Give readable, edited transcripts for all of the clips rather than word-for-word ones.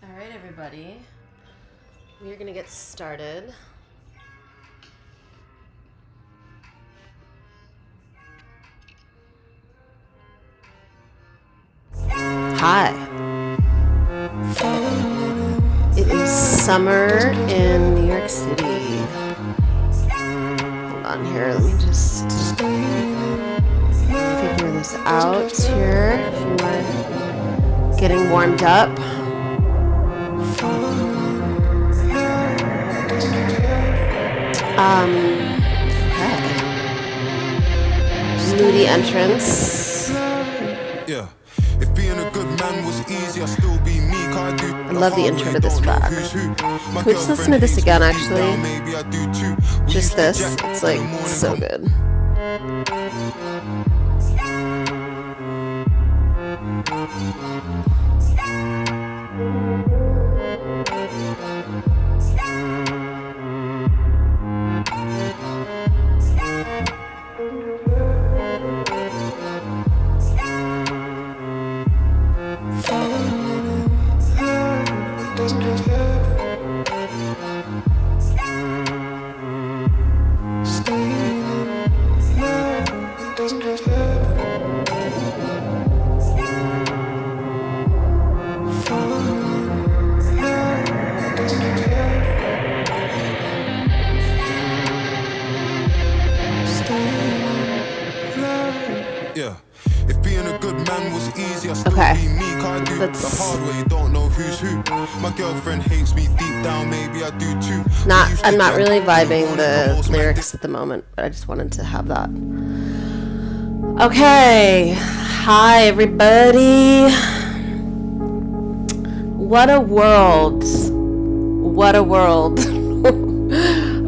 All right, everybody. We are going to get started. Hi. It is summer in New York City. Hold on here. Let me just figure this out here. We're getting warmed up. Okay. Moody entrance. Yeah. If being a good man was easy, I'd still be me. I love the intro to this track. Can we just listen to this again, actually? Just this. It's like so good. Yeah. If being a good man was easy, I'd still be me. I do the hard way, don't know who's who. My girlfriend hates me deep down, maybe I do too. I'm not really vibing the lyrics at the moment, but I just wanted to have that. Okay. Hi, everybody. What a world. What a world.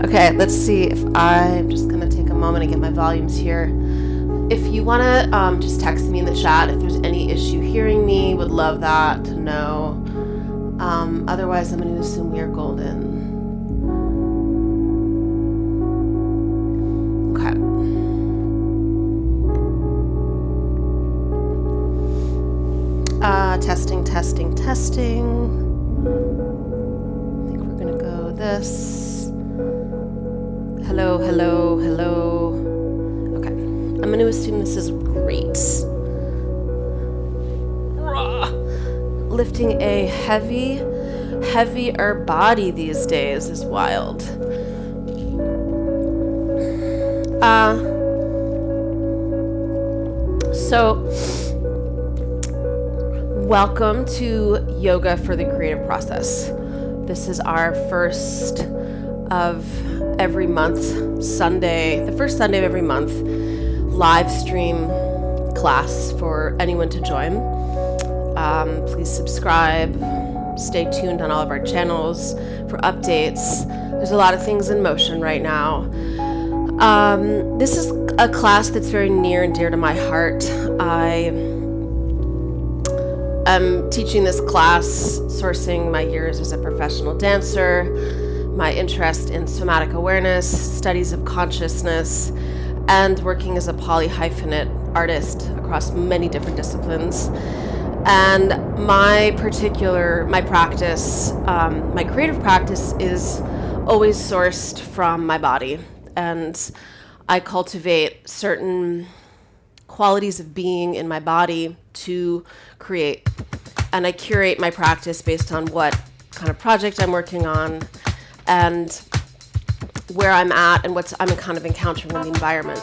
Okay, let's see if I'm just going to take a moment and get my volumes here. If you want to just text me in the chat if there's any issue hearing me, would love that to know. Otherwise, I'm going to assume we are golden. Okay. Testing. I think we're going to go this. Hello. Okay. I'm going to assume this is great. Lifting a heavier body these days is wild. So, welcome to Yoga for the Creative Process. This is our first of every month, Sunday, the first Sunday of every month, live stream class for anyone to join. Please subscribe, stay tuned on all of our channels for updates. There's a lot of things in motion right now. This is a class that's very near and dear to my heart. I am teaching this class, sourcing my years as a professional dancer, my interest in somatic awareness, studies of consciousness, and working as a polyhyphenate artist across many different disciplines. And my practice, my creative practice is always sourced from my body. And I cultivate certain qualities of being in my body to create. And I curate my practice based on what kind of project I'm working on and where I'm at and what I'm kind of encountering in the environment.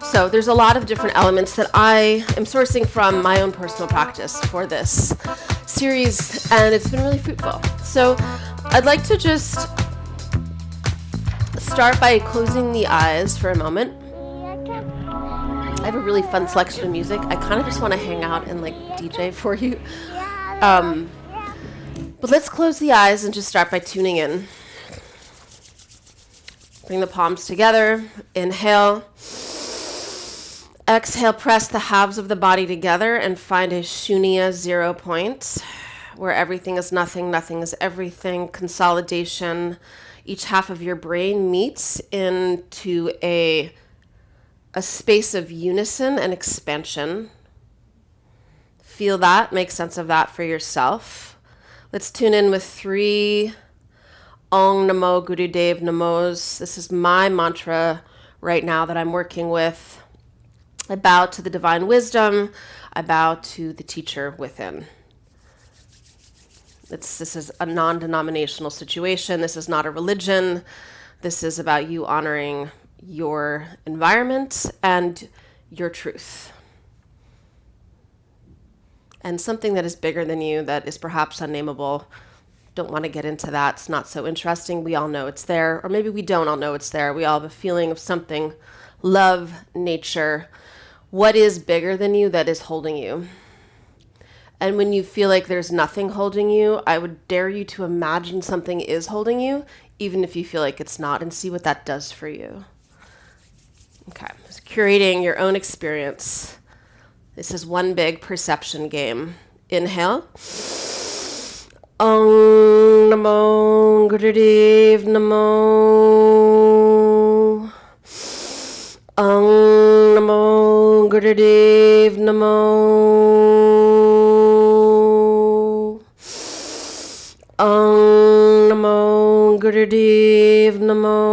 So there's a lot of different elements that I am sourcing from my own personal practice for this series, and it's been really fruitful. So I'd like to just start by closing the eyes for a moment. I have a really fun selection of music. I kind of just want to hang out and like DJ for you. But let's close the eyes and just start by tuning in. Bring the palms together. Inhale. Exhale, press the halves of the body together and find a shunya 0 point where everything is nothing, nothing is everything. Consolidation. Each half of your brain meets into a space of unison and expansion. Feel that, make sense of that for yourself. Let's tune in with 3 Om Namo Gurudev Namos. This is my mantra right now that I'm working with. I bow to the divine wisdom. I bow to the teacher within. This is a non-denominational situation. This is not a religion. This is about you honoring your environment and your truth. And something that is bigger than you, that is perhaps unnameable. Don't want to get into that. It's not so interesting. We all know it's there. Or maybe we don't all know it's there. We all have a feeling of something. Love, nature. What is bigger than you that is holding you? And when you feel like there's nothing holding you, I would dare you to imagine something is holding you, even if you feel like it's not, and see what that does for you. Okay, so curating your own experience. This is one big perception game. Inhale. Om Namo Gurudev Namo. Om Namo Gurudev Namo. Om Namo Gurudev Namo.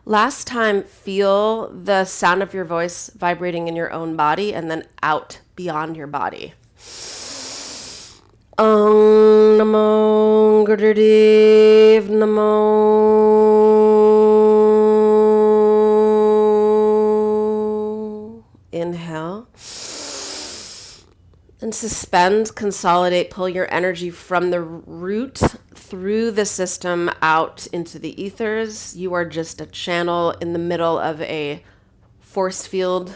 Last time, feel the sound of your voice vibrating in your own body and then out beyond your body. Om Namo Gurudev Namo. Inhale. And suspend, consolidate, pull your energy from the root through the system out into the ethers. You are just a channel in the middle of a force field.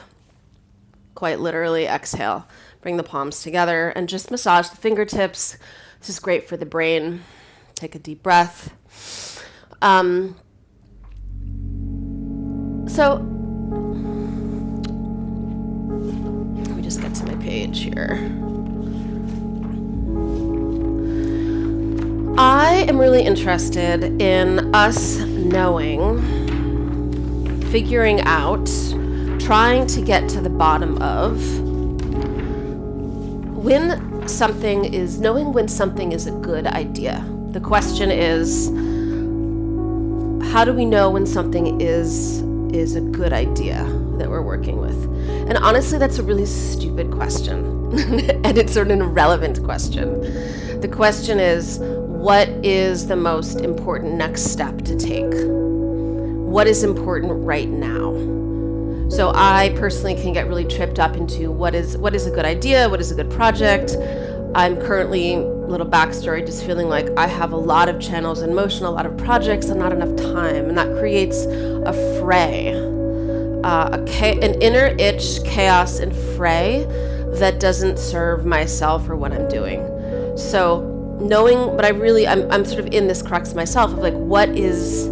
Quite literally, exhale. Bring the palms together and just massage the fingertips. This is great for the brain. Take a deep breath. So let me just get to my page here. I am really interested in us knowing, figuring out, trying to get to the bottom of when something is a good idea. The question is, how do we know when something is a good idea that we're working with? And honestly, that's a really stupid question. And it's an irrelevant question. The question is, what is the most important next step to take? What is important right now? So I personally can get really tripped up into what is a good idea, what is a good project. I'm currently, little backstory, just feeling like I have a lot of channels in motion, a lot of projects, and not enough time. And that creates a fray, an inner itch, chaos, and fray that doesn't serve myself or what I'm doing. So knowing, but I'm sort of in this crux myself of like, what is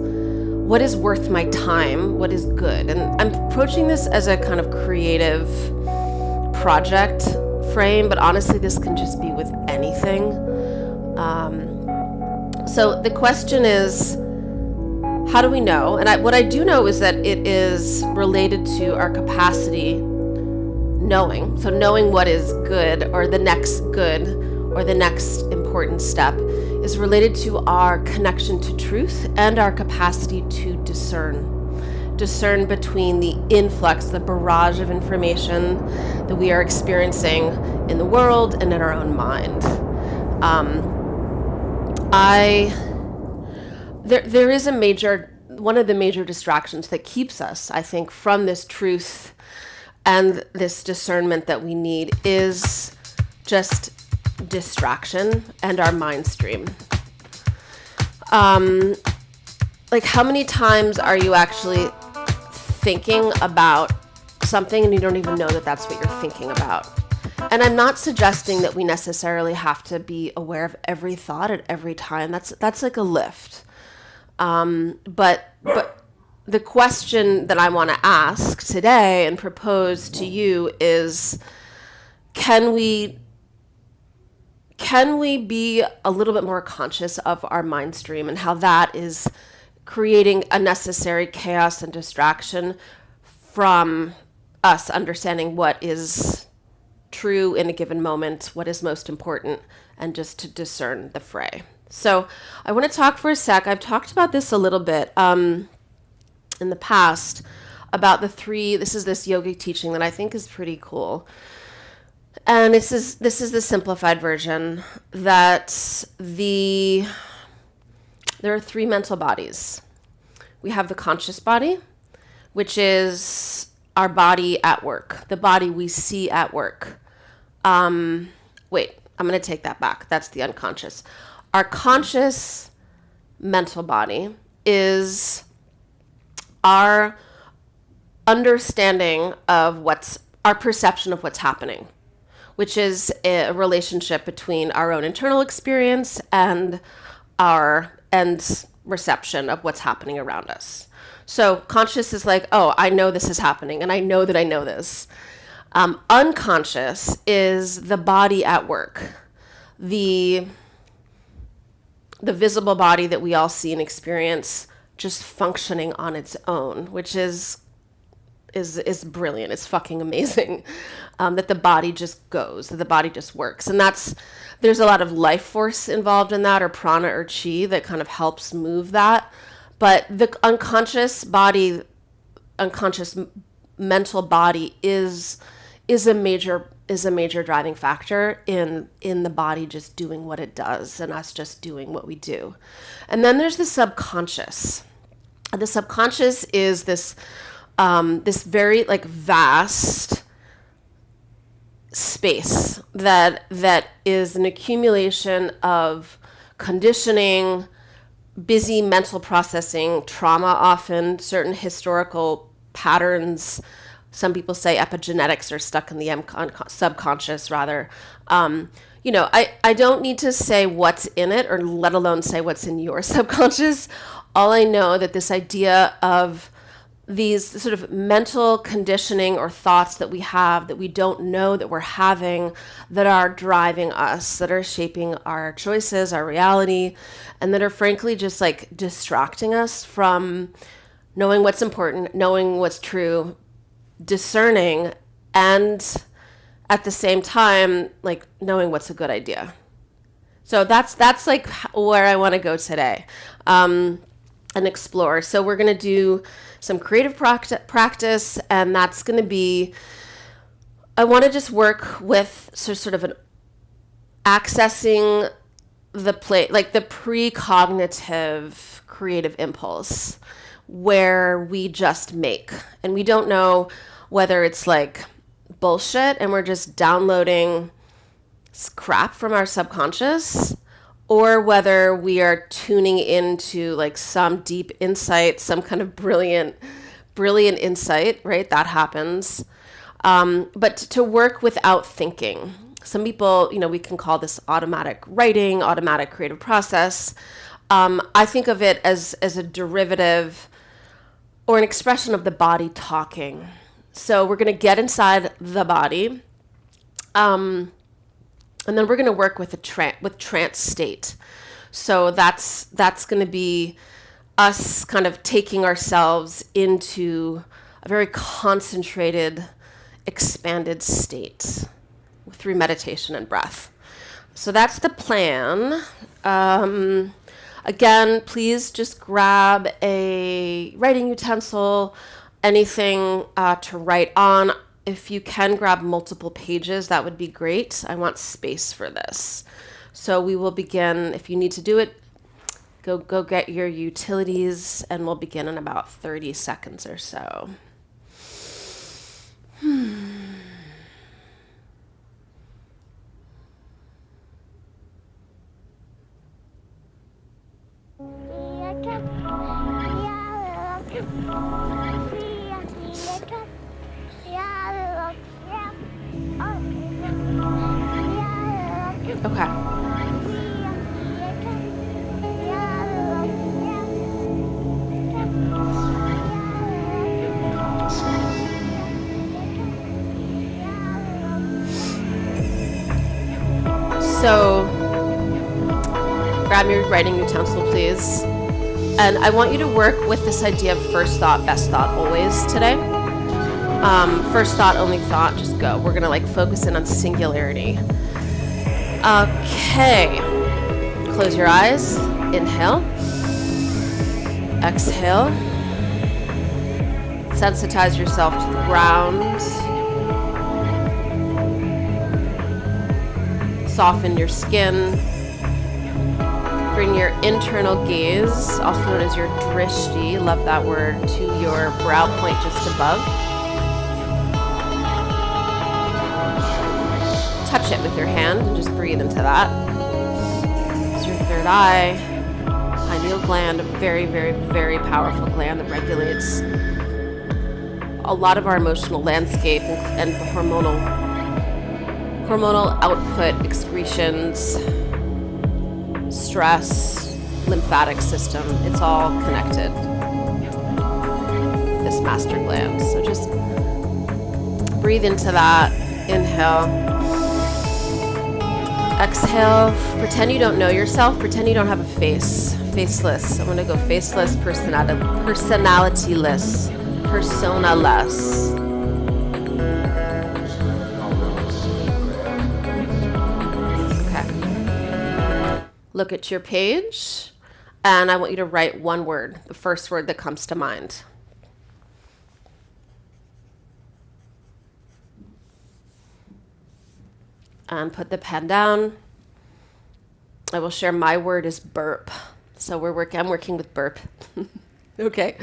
worth my time? What is good? And I'm approaching this as a kind of creative project frame, but honestly, this can just be with anything. So the question is, how do we know? And what I do know is that it is related to our capacity knowing. So knowing what is good or the next good or the next important step is related to our connection to truth and our capacity to discern between the influx, the barrage of information that we are experiencing in the world and in our own mind. There is one of the major distractions that keeps us, I think, from this truth and this discernment that we need is just distraction and our mind stream. Like, how many times are you actually thinking about something and you don't even know that that's what you're thinking about? And I'm not suggesting that we necessarily have to be aware of every thought at every time. That's like a lift. But the question that I want to ask today and propose to you is, can we be a little bit more conscious of our mind stream and how that is creating unnecessary chaos and distraction from us understanding what is true in a given moment, what is most important, and just to discern the fray. So I want to talk for a sec. I've talked about this a little bit in the past about this yogic teaching that I think is pretty cool. And this is the simplified version that there are 3 mental bodies. We have the conscious body, which is our body at work, the body we see at work. I'm going to take that back. That's the unconscious. Our conscious mental body is our understanding of our perception of what's happening, which is a relationship between our own internal experience and our reception of what's happening around us. So conscious is like, oh, I know this is happening, and I know that I know this. Unconscious is the body at work, the visible body that we all see and experience just functioning on its own, which is brilliant. It's fucking amazing that the body just goes, that the body just works. And there's a lot of life force involved in that, or prana or chi, that kind of helps move that. But the unconscious mental body is a major driving factor in the body just doing what it does and us just doing what we do. And then there's the subconscious. The subconscious is this very vast space that is an accumulation of conditioning, busy mental processing, trauma, often certain historical patterns. Some people say epigenetics are stuck in the subconscious rather. I don't need to say what's in it, or let alone say what's in your subconscious. All I know that this idea of these sort of mental conditioning or thoughts that we have that we don't know that we're having, that are driving us, that are shaping our choices, our reality, and that are frankly just distracting us from knowing what's important, knowing what's true, discerning, and at the same time, knowing what's a good idea. So that's where I want to go today, and explore. So we're going to do some creative practice, and that's going to be, I want to just work with sort of an accessing the precognitive creative impulse, where we just make, and we don't know whether it's bullshit and we're just downloading crap from our subconscious, or whether we are tuning into some deep insight, some kind of brilliant insight, right? That happens. But to work without thinking. Some people, we can call this automatic writing, automatic creative process. I think of it as a derivative or an expression of the body talking. So we're going to get inside the body, and then we're going to work with trance state. So that's going to be us kind of taking ourselves into a very concentrated, expanded state through meditation and breath. So that's the plan. Again, please just grab a writing utensil, anything to write on. If you can grab multiple pages, that would be great. I want space for this. So we will begin. If you need to do it, go get your utilities, and we'll begin in about 30 seconds or so. Okay. So, grab your writing utensil, please. And I want you to work with this idea of first thought, best thought always today. First thought, only thought, just go. We're gonna like focus in on singularity. Okay. Close your eyes. Inhale. Exhale. Sensitize yourself to the ground. Soften your skin. Bring your internal gaze, also known as your drishti, love that word, to your brow point just above. Touch it with your hand and just breathe into that. It's your third eye. Pineal gland, a very, very, very powerful gland that regulates a lot of our emotional landscape and the hormonal output, excretions, stress, lymphatic system. It's all connected. This master gland. So just breathe into that. Inhale. Exhale. Pretend you don't know yourself. Pretend you don't have a face. Faceless. I'm gonna go faceless, personalityless, personaless. Okay. Look at your page, and I want you to write one word, the first word that comes to mind. And put the pen down. I will share my word is burp. So I'm working with burp. Okay.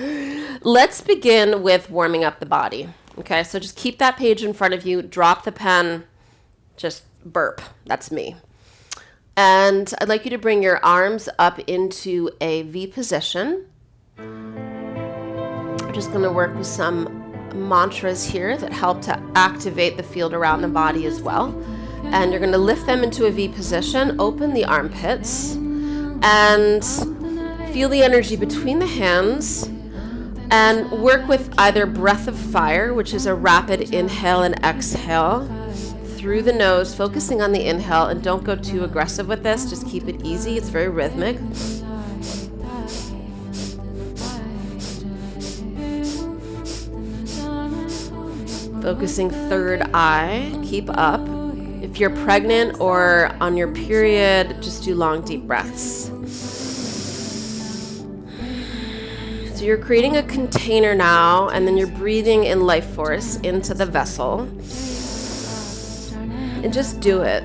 Let's begin with warming up the body. Okay, so just keep that page in front of you, drop the pen, just burp. That's me. And I'd like you to bring your arms up into a V position. We're just going to work with some mantras here that help to activate the field around the body as well. And you're going to lift them into a V position, open the armpits, and feel the energy between the hands, and work with either breath of fire, which is a rapid inhale and exhale through the nose, focusing on the inhale, and don't go too aggressive with this, just keep it easy, it's very rhythmic. Focusing third eye, keep up. If you're pregnant or on your period, just do long, deep breaths. So you're creating a container now, and then you're breathing in life force into the vessel. And just do it.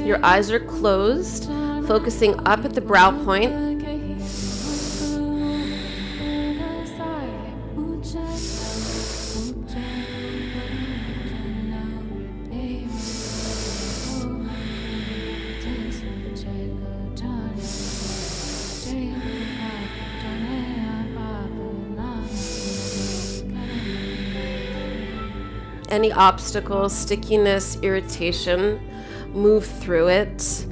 Your eyes are closed, focusing up at the brow point. Any obstacles, stickiness, irritation, move through it.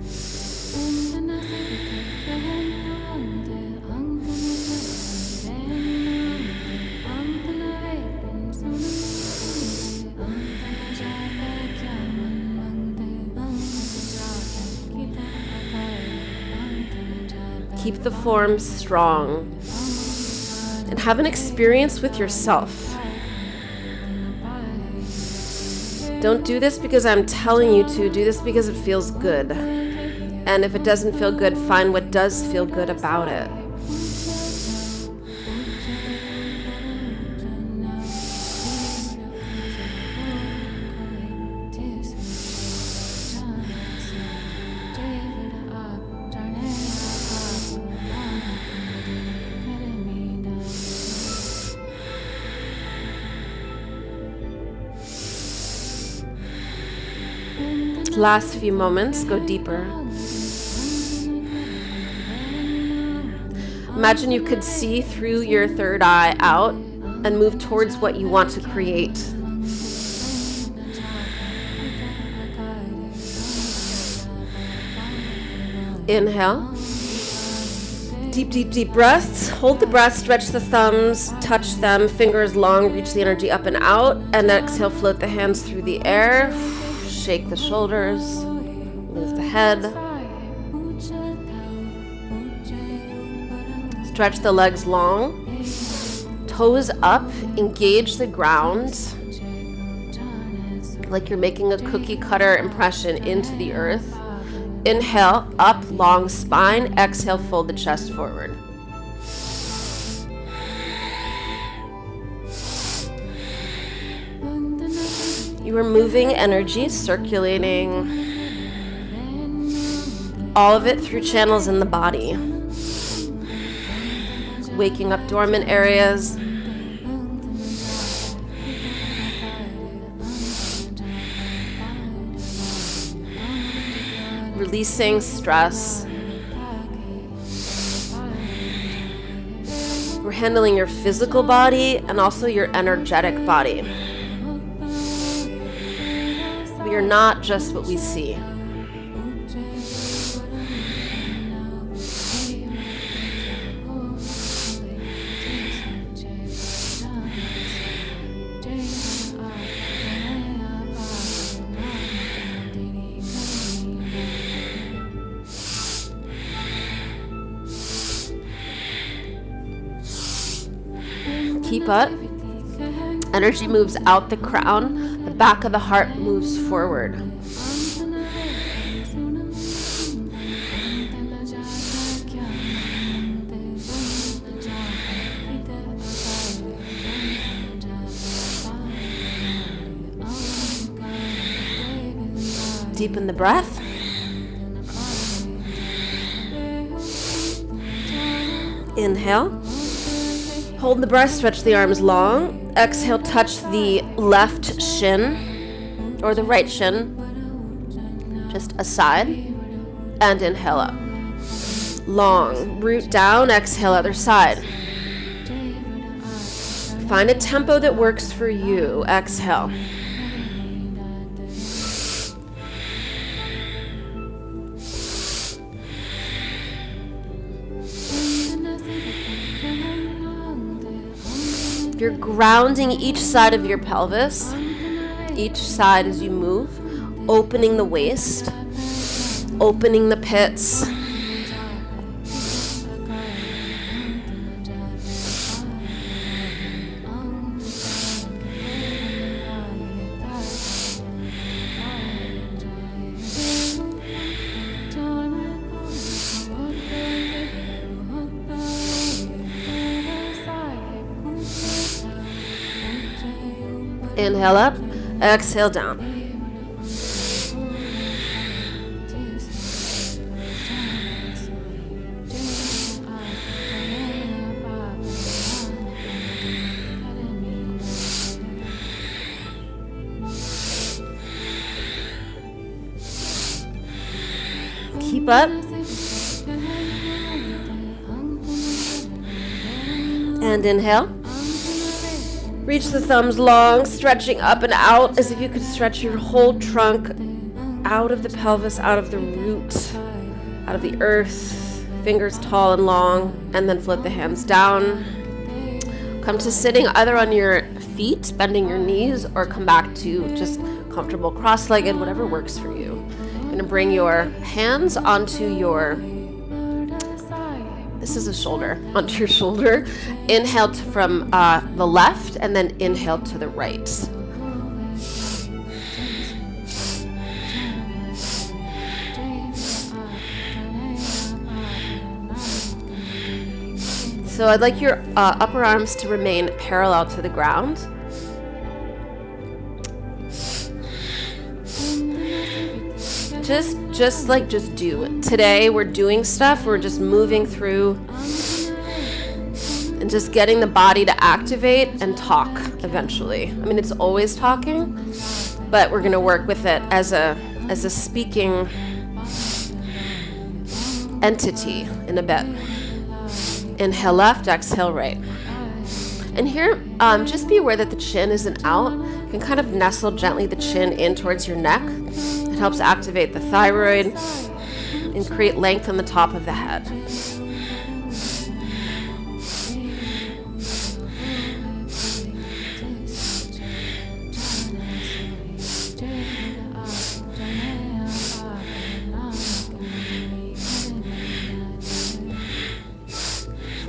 Keep the form strong and have an experience with yourself. Don't do this because I'm telling you to. Do this because it feels good. And if it doesn't feel good, find what does feel good about it. Last few moments, go deeper. Imagine you could see through your third eye out and move towards what you want to create. Inhale. Deep, deep, deep breaths. Hold the breath, stretch the thumbs, touch them, fingers long, reach the energy up and out. And exhale, float the hands through the air. Shake the shoulders, move the head. Stretch the legs long. Toes up, engage the ground. Like you're making a cookie cutter impression into the earth. Inhale, up, long spine. Exhale, fold the chest forward. You are moving energy, circulating all of it through channels in the body. Waking up dormant areas. Releasing stress. We're handling your physical body and also your energetic body. We are not just what we see. Keep up. Energy moves out the crown. The back of the heart moves forward. Deepen the breath. Inhale. Hold the breath, stretch the arms long. Exhale, touch the left shin or the right shin, just aside, and inhale up. Long, root down, exhale, other side. Find a tempo that works for you. Exhale. You're grounding each side of your pelvis, each side as you move, opening the waist, opening the pits. Inhale up, exhale down. Keep up. And inhale. Reach the thumbs long, stretching up and out as if you could stretch your whole trunk out of the pelvis, out of the root, out of the earth, fingers tall and long, and then flip the hands down. Come to sitting either on your feet, bending your knees, or come back to just comfortable cross-legged, whatever works for you. You're gonna bring your hands onto your, this is a shoulder, onto your shoulder. Inhale from the left and then inhale to the right. So I'd like your upper arms to remain parallel to the ground. Just do it. Today we're doing stuff, we're just moving through and just getting the body to activate and talk eventually. I mean, it's always talking, but we're gonna work with it as a speaking entity in a bit. Inhale left, exhale right. And here, just be aware that the chin isn't out. You can kind of nestle gently the chin in towards your neck. It helps activate the thyroid and create length on the top of the head.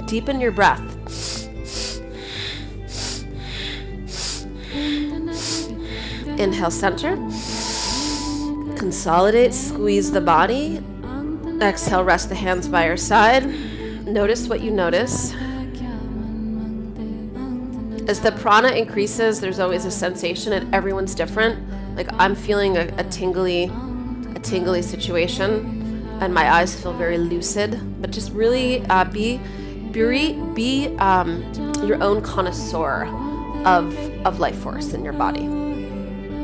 Deepen your breath. Inhale, center. Consolidate, squeeze the body. Exhale, rest the hands by your side. Notice what you notice. As the prana increases, there's always a sensation, and everyone's different. Like I'm feeling a tingly situation, and my eyes feel very lucid. But just really be your own connoisseur of life force in your body.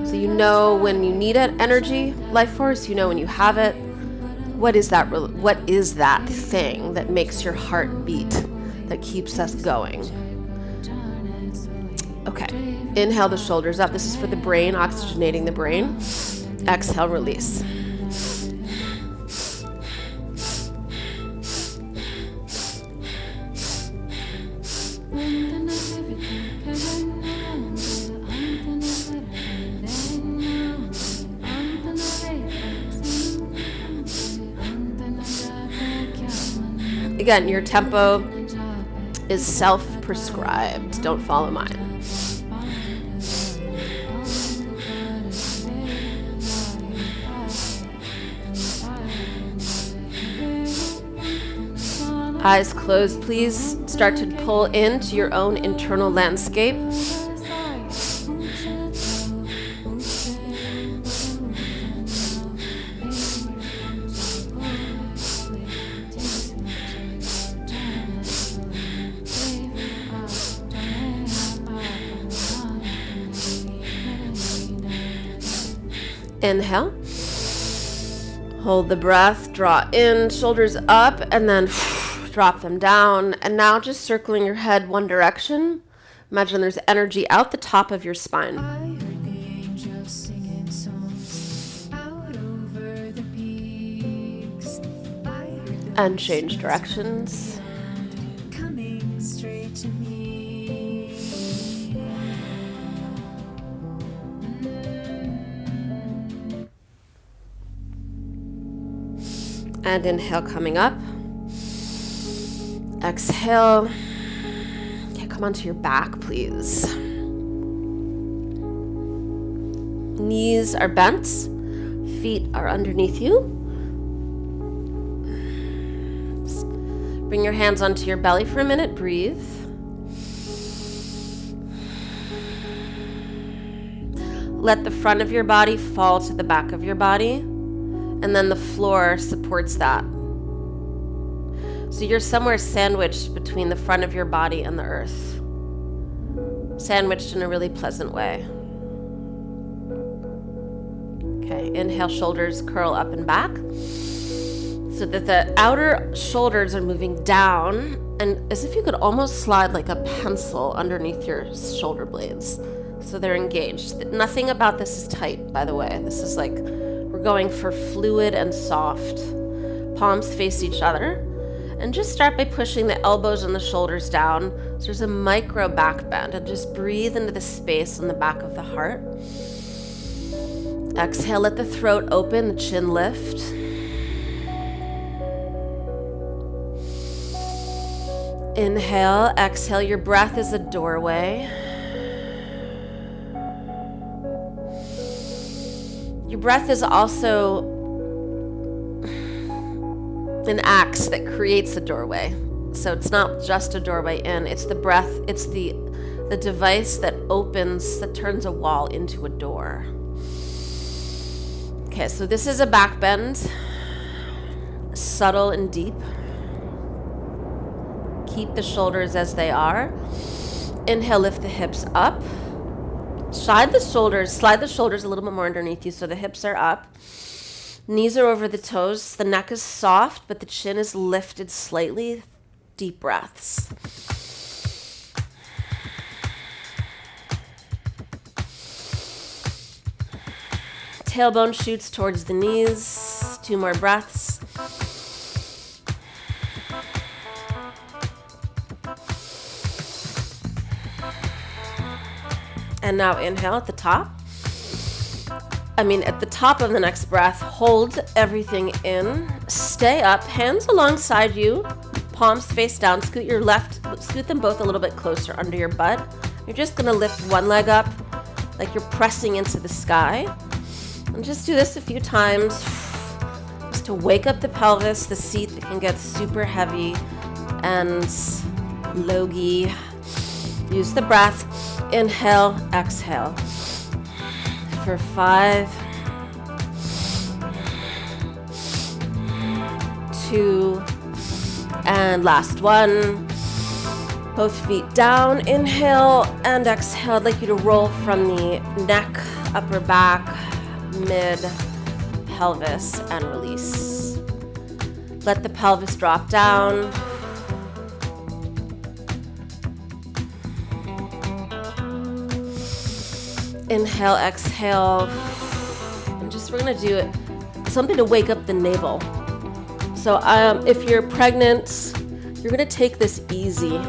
So you know when you need it, energy, life force. You know when you have it. What is that thing that makes your heart beat, that keeps us going? Okay, inhale the shoulders up. This is for the brain, oxygenating the brain. Exhale, release. Again, your tempo is self-prescribed. Don't follow mine. Eyes closed, please. Start to pull into your own internal landscape. Inhale. Hold the breath, draw in, shoulders up, and then drop them down. And now just circling your head one direction. Imagine there's energy out the top of your spine. And change directions. And inhale, coming up. Exhale. Okay, come onto your back, please. Knees are bent. Feet are underneath you. Bring your hands onto your belly for a minute. Breathe. Let the front of your body fall to the back of your body. And then the floor supports that. So you're somewhere sandwiched between the front of your body and the earth. Sandwiched in a really pleasant way. Okay, inhale, shoulders curl up and back. So that the outer shoulders are moving down, and as if you could almost slide like a pencil underneath your shoulder blades. So they're engaged. Nothing about this is tight, by the way. This is like, we're going for fluid and soft. Palms face each other. And just start by pushing the elbows and the shoulders down. So there's a micro back bend. And just breathe into the space on the back of the heart. Exhale, let the throat open, the chin lift. Inhale, exhale. Your breath is a doorway. Your breath is also an axe that creates a doorway. So it's not just a doorway in, it's the breath, it's the device that opens, that turns a wall into a door. Okay, so this is a back bend, subtle and deep. Keep the shoulders as they are. Inhale, lift the hips up. Slide the shoulders a little bit more underneath you so the hips are up. Knees are over the toes. The neck is soft, but the chin is lifted slightly. deep breaths. Tailbone shoots towards the knees. 2 more breaths. And now inhale at the top. At the top of the next breath, hold everything in. Stay up, hands alongside you, palms face down. Scoot them both a little bit closer under your butt. You're just gonna lift one leg up like you're pressing into the sky. And just do this a few times, just to wake up the pelvis, the seat that can get super heavy and logy. Use the breath. Inhale, exhale. For 5, 2, and last one. Both feet down. Inhale and exhale. I'd like you to roll from the neck, upper back, mid, pelvis, and release. Let the pelvis drop down. Inhale, exhale. And we're gonna do something to wake up the navel. So if you're pregnant, you're gonna take this easy.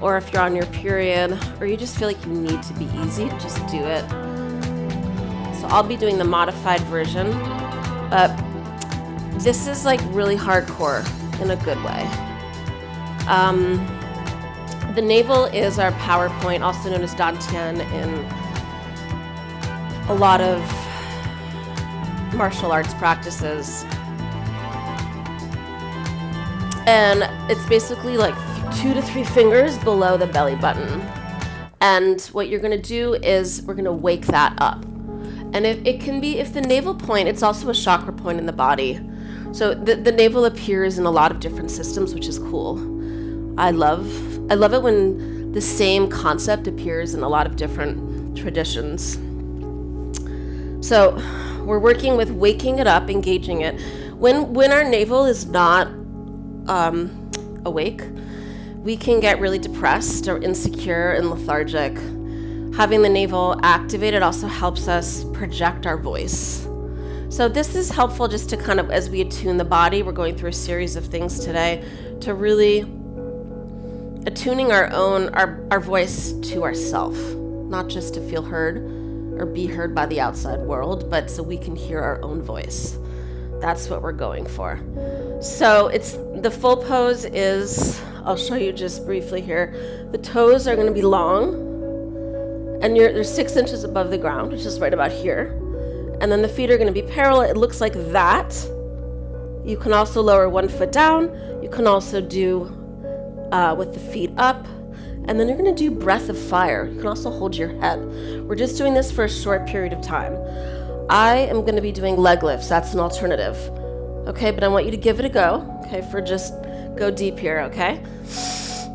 Or if you're on your period, or you just feel like you need to be easy, just do it. So I'll be doing the modified version. This is like really hardcore in a good way. The navel is our power point, also known as dantian in a lot of martial arts practices. And it's basically like 2 to 3 fingers below the belly button. And what you're gonna do is we're gonna wake that up. And if the navel point, it's also a chakra point in the body. So the navel appears in a lot of different systems, which is cool. I love it when the same concept appears in a lot of different traditions. So we're working with waking it up, engaging it. When our navel is not awake, we can get really depressed or insecure and lethargic. Having the navel activated also helps us project our voice. So this is helpful just to kind of, as we attune the body, we're going through a series of things today to really attuning our voice to ourself, not just to feel heard or be heard by the outside world, but so we can hear our own voice. That's what we're going for. So the full pose is, I'll show you just briefly here. The toes are gonna be long, and they're 6 inches above the ground, which is right about here. And then the feet are gonna be parallel. It looks like that. You can also lower 1 foot down. You can also do with the feet up. And then you're gonna do breath of fire. You can also hold your head. We're just doing this for a short period of time. I am gonna be doing leg lifts. That's an alternative. Okay, but I want you to give it a go. Okay, just go deep here, okay?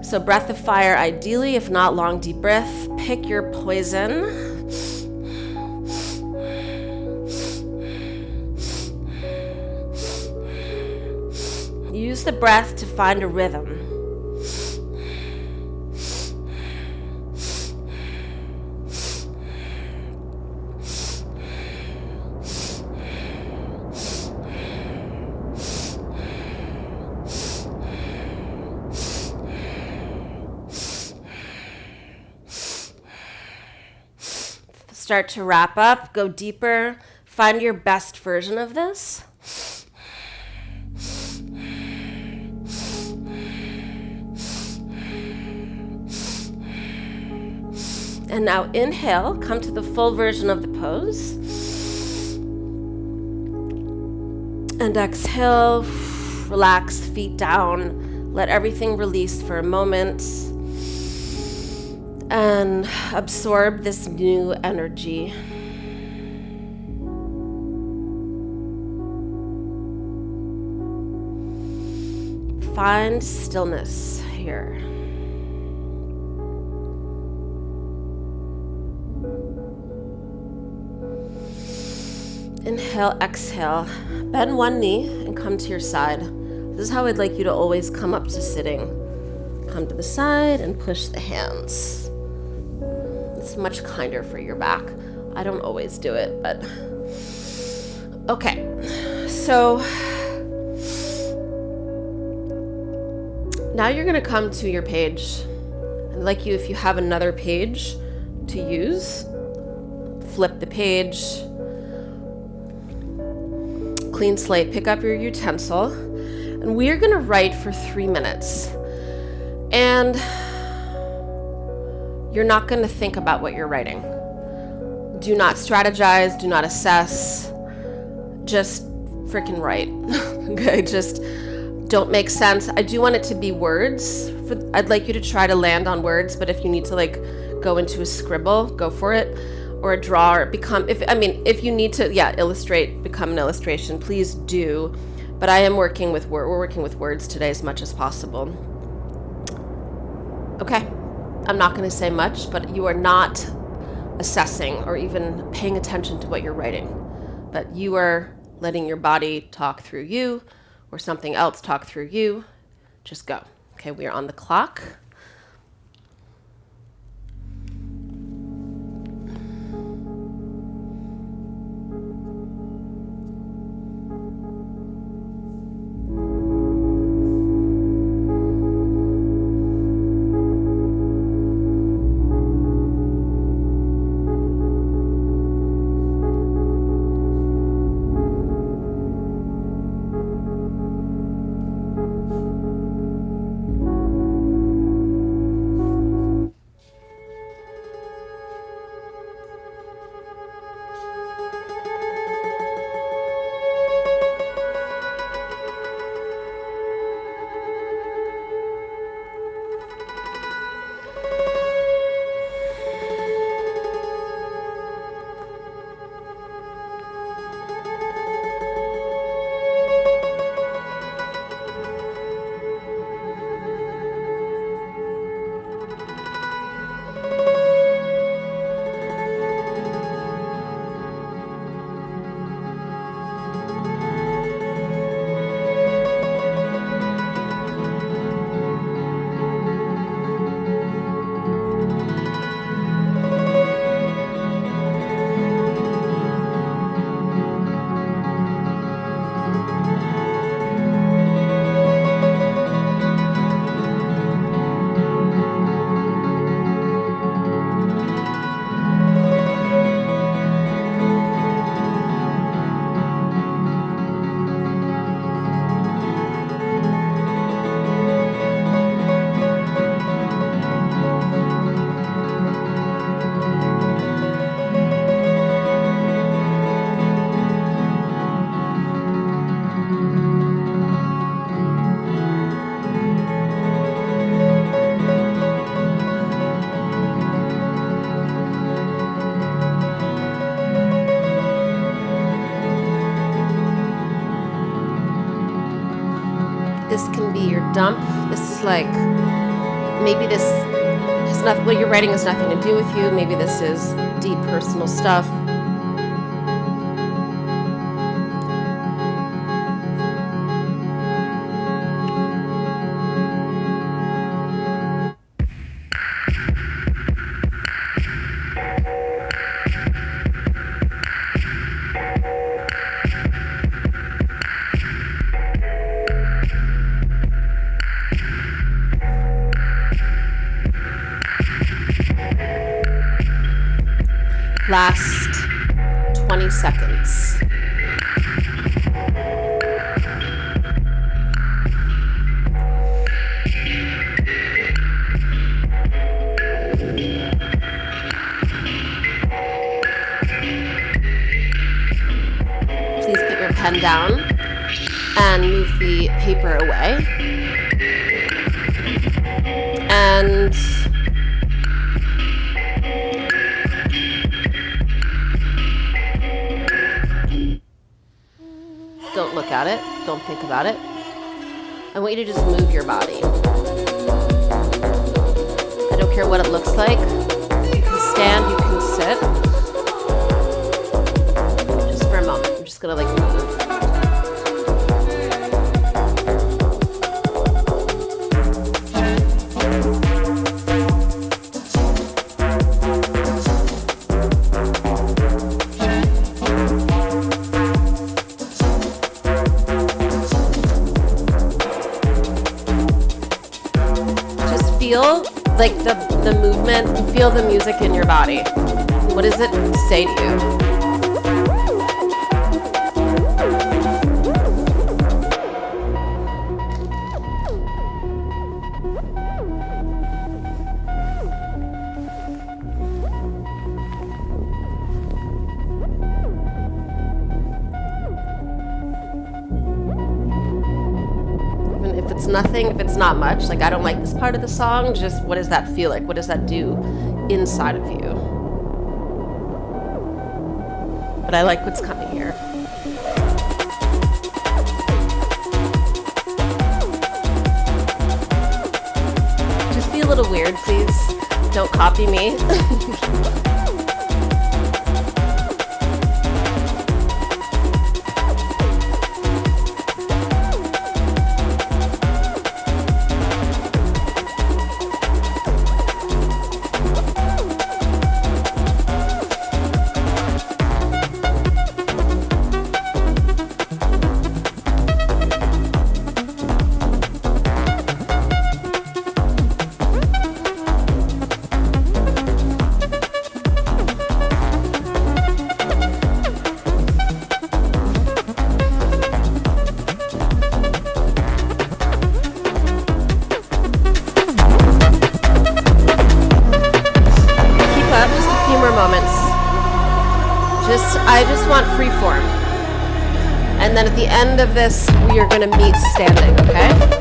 So breath of fire, ideally, if not, long, deep breath. Pick your poison. Use the breath to find a rhythm. Start to wrap up, go deeper, find your best version of this. And now inhale, come to the full version of the pose. And exhale, relax, feet down, let everything release for a moment. And absorb this new energy. Find stillness here. Inhale, exhale. Bend one knee and come to your side. This is how I'd like you to always come up to sitting. Come to the side and push the hands. It's much kinder for your back. I don't always do it, but okay. So now you're gonna come to your page. I'd like you, if you have another page to use, flip the page, clean slate, pick up your utensil, and we're gonna write for 3 minutes. And you're not gonna think about what you're writing. Do not strategize, do not assess, just freaking write. Okay, just don't make sense. I do want it to be words. I'd like you to try to land on words, but if you need to like go into a scribble, go for it, or a draw, or become, if you need to, illustrate, become an illustration, please do. But I am working with we're working with words today as much as possible. Okay, I'm not going to say much, but you are not assessing or even paying attention to what you're writing, but you are letting your body talk through you, or something else talk through you. Just go. Okay, we are on the clock. This can be your dump. This is like, maybe this has nothing, what you're writing has nothing to do with you. Maybe this is deep personal stuff. Last 20 seconds. Please put your pen down and move the paper away. And don't look at it. Don't think about it. I want you to just move your body. I don't care what it looks like. You can stand, you can sit. Just for a moment. I'm just gonna like move. feel the music in your body. What does it say to you? Nothing, if it's not much, like I don't like this part of the song, just what does that feel like? What does that do inside of you? But I like what's coming here. Just be a little weird, please. Don't copy me. I just want free form. And then at the end of this, we are going to meet standing, okay?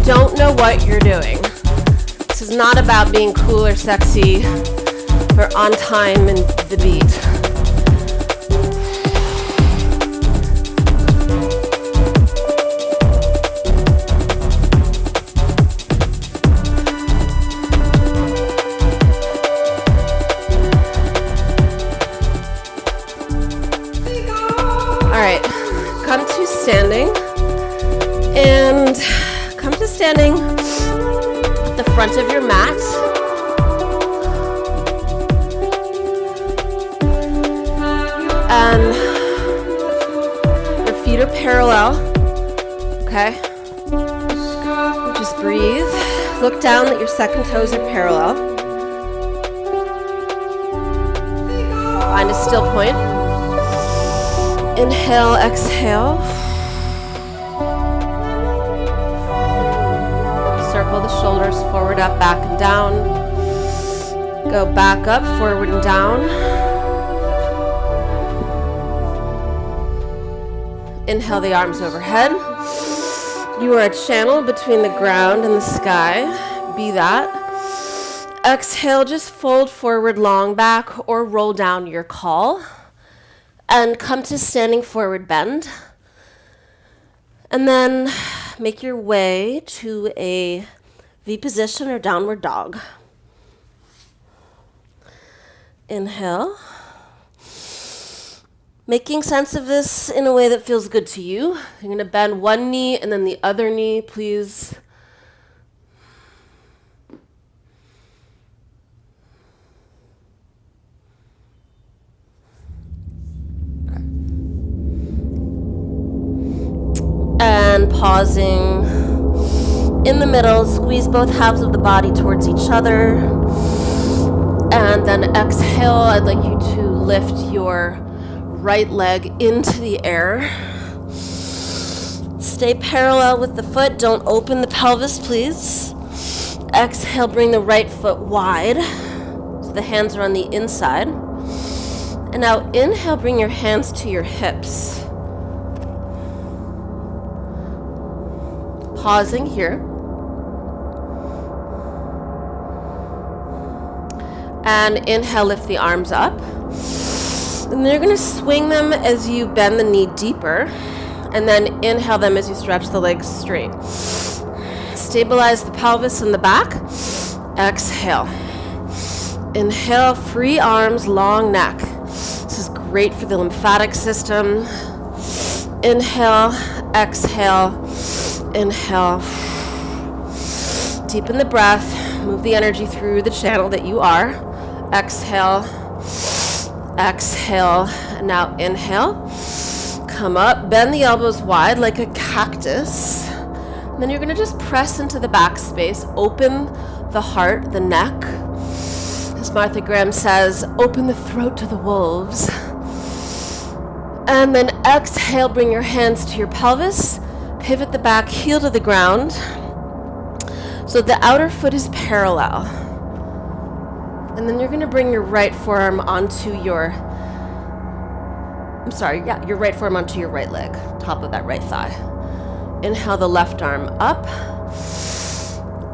Don't know what you're doing. This is not about being cool or sexy or on time and the beat. All right, come to standing and come to standing at the front of your mat. And your feet are parallel, okay? Just breathe. Look down that your second toes are parallel. Find a still point. Inhale, exhale. Circle the shoulders forward, up, back, and down. Go back up, forward, and down. Inhale the arms overhead. You are a channel between the ground and the sky. Be that. Exhale, just fold forward, long back, or roll down your call. And come to standing forward bend. And then make your way to a V position or downward dog. Inhale. Making sense of this in a way that feels good to you. You're going to bend one knee and then the other knee, please. And pausing in the middle, squeeze both halves of the body towards each other. And then exhale, I'd like you to lift your right leg into the air. Stay parallel with the foot. Don't open the pelvis, please. Exhale, bring the right foot wide. So the hands are on the inside. And now inhale, bring your hands to your hips. Pausing here. And inhale, lift the arms up. And then you're going to swing them as you bend the knee deeper. And then inhale them as you stretch the legs straight. Stabilize the pelvis in the back. Exhale. Inhale, free arms, long neck. This is great for the lymphatic system. Inhale, exhale, inhale. Deepen the breath. Move the energy through the channel that you are. Exhale, exhale. And now inhale. Come up, bend the elbows wide like a cactus. And then you're going to just press into the back space. Open the heart, the neck. As Martha Graham says, open the throat to the wolves. And then exhale, bring your hands to your pelvis. Pivot the back heel to the ground. So the outer foot is parallel. And then you're going to bring your right forearm onto your right forearm onto your right leg, top of that right thigh. Inhale the left arm up